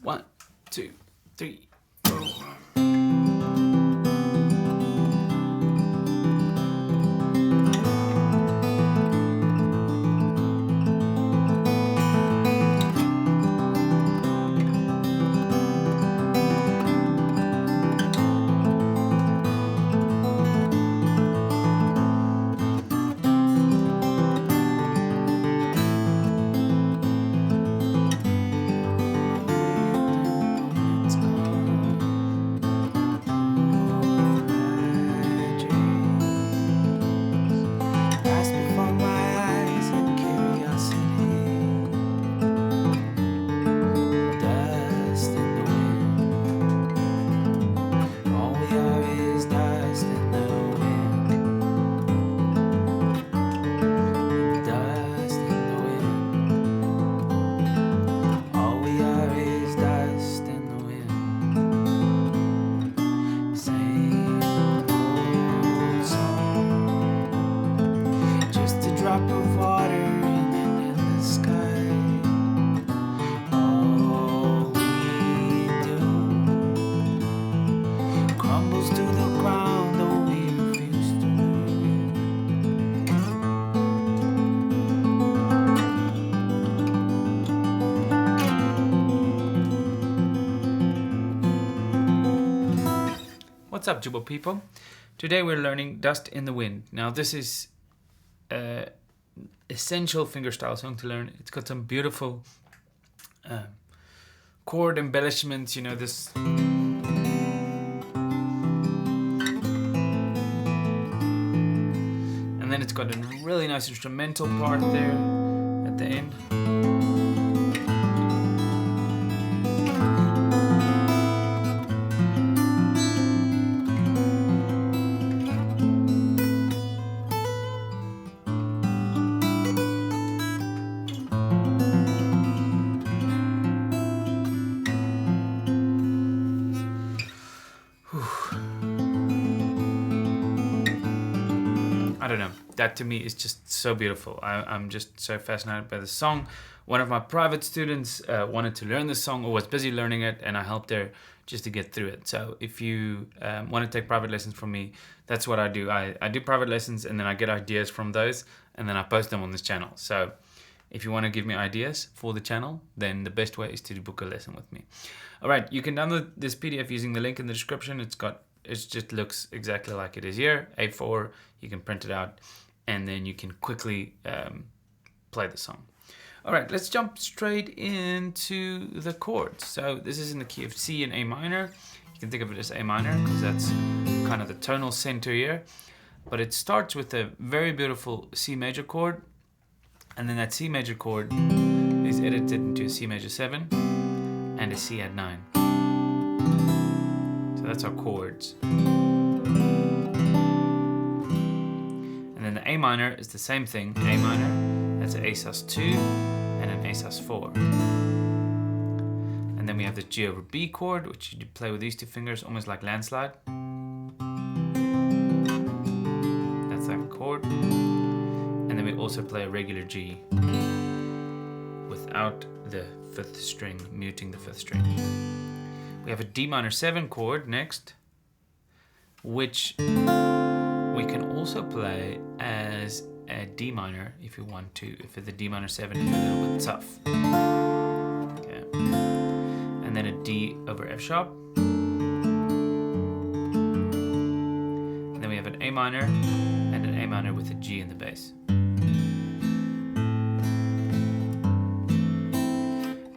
1, 2, 3, 4. What's up, Jooba people? Today we're learning Dust in the Wind. Now this is essential fingerstyle song to learn. It's got some beautiful chord embellishments, you know, this. And then it's got a really nice instrumental part there at the end. I don't know, that to me is just so beautiful. I'm just so fascinated by the song. One of my private students wanted to learn this song or was busy learning it, and I helped her just to get through it. So if you want to take private lessons from me, that's what I do. I do private lessons, and then I get ideas from those, and then I post them on this channel. So if you want to give me ideas for the channel, then the best way is to book a lesson with me. All right, you can download this PDF using the link in the description. It just looks exactly like it is here, A4. You can print it out, and then you can quickly play the song. All right, let's jump straight into the chords. So this is in the key of C and A minor. You can think of it as A minor because that's kind of the tonal center here. But it starts with a very beautiful C major chord, and then that C major chord is edited into a C major 7 and a C add 9. So that's our chords. And then the A minor is the same thing. A minor, that's an A sus2 and an A sus4. And then we have the G over B chord, which you play with these two fingers, almost like landslide. That's that chord. And then we also play a regular G without the 5th string, muting the 5th string. We have a D minor 7 chord next, which we can also play as a D minor if you want to, if the D minor 7 is a little bit tough. Okay. And then a D over F sharp. And then we have an A minor and an A minor with a G in the bass.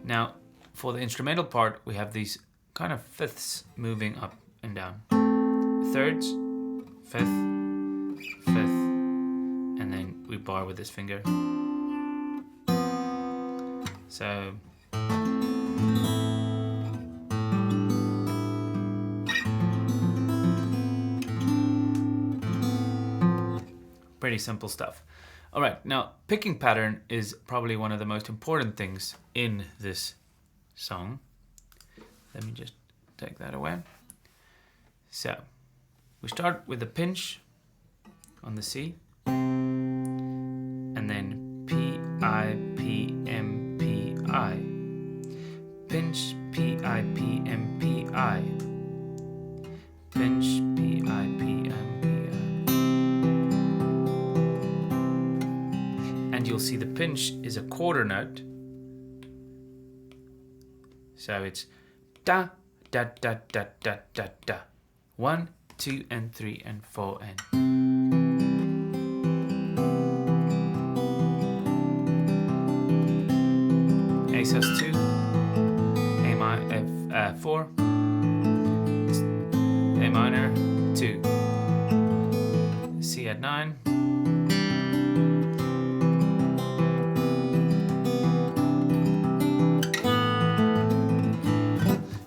Now, for the instrumental part, we have these kind of fifths moving up and down. Thirds, fifth, fifth, and then we bar with this finger. So pretty simple stuff. All right, now picking pattern is probably one of the most important things in this song. Let me just take that away. So we start with a pinch on the C, and then P, I, P, M, P, I. Pinch, P, I, P, M, P, I. Pinch, P, I, P, M, P, I. And you'll see the pinch is a quarter note. So it's da, da, da, da, da, da, da. 1, 2, and 3, and 4, and. A sus2, F4, A minor, 2, C at 9,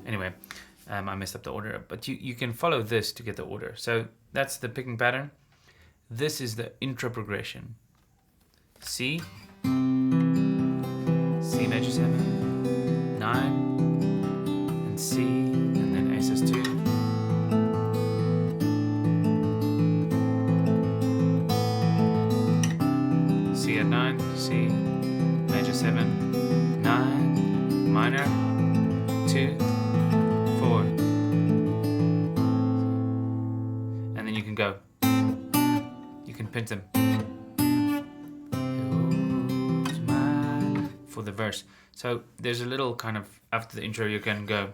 anyway, I messed up the order, but you can follow this to get the order. So that's the picking pattern. This is the intro progression. C, C major 7, 9, and C, and then A sus2. C at 9, C, major 7, 9, minor, 2, 4. And then you can go. You can pinch them. For the verse. So there's a little kind of, after the intro you can go.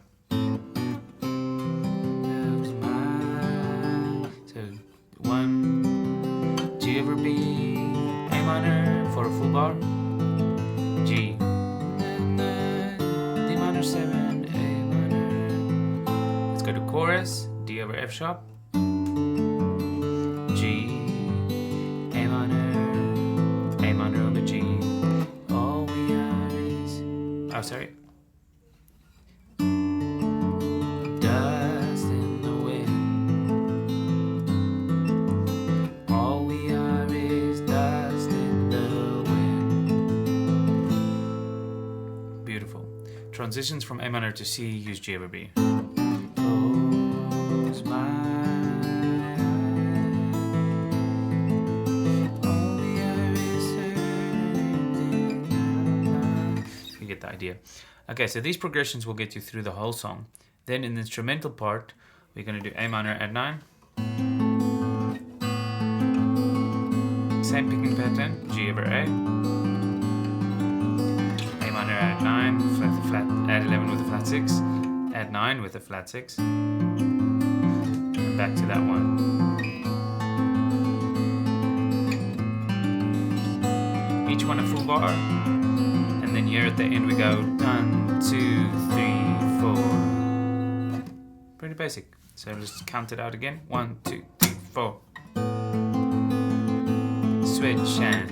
So 1, G over B, A minor for a full bar, G, D minor 7, A minor. Let's go to chorus, D over F sharp, G, A minor over G. Oh, sorry. Dust in the wind. All we are is dust in the wind. Beautiful. Transitions from A minor to C, use G over B. Close my eyes. All we are is you get the idea. Okay, so these progressions will get you through the whole song. Then in the instrumental part, we're going to do A minor at 9. Same picking pattern, G over A. A minor at 9, flat, at 11 with a flat 6. At 9 with a flat 6. And back to that one. Each one a full bar. And then here at the end we go 1, 2, 3, 4. Pretty basic. So let's count it out again. 1, 2, 3, 4. Switch and.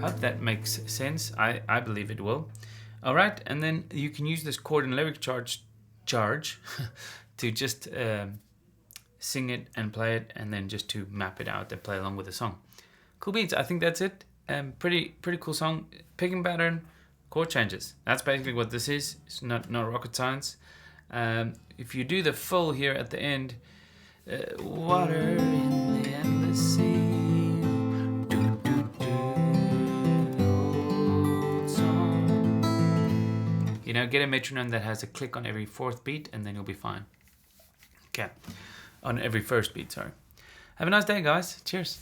Hope that makes sense. I believe it will. All right, and then you can use this chord and lyric charge to just sing it and play it, and then just to map it out and play along with the song. Cool beats. I think that's it. Pretty cool song. Picking pattern, chord changes. That's basically what this is. It's not rocket science. If you do the full here at the end, water in the endless sea. You know, get a metronome that has a click on every fourth beat, and then you'll be fine. Okay, on every first beat, sorry. Have a nice day, guys. Cheers.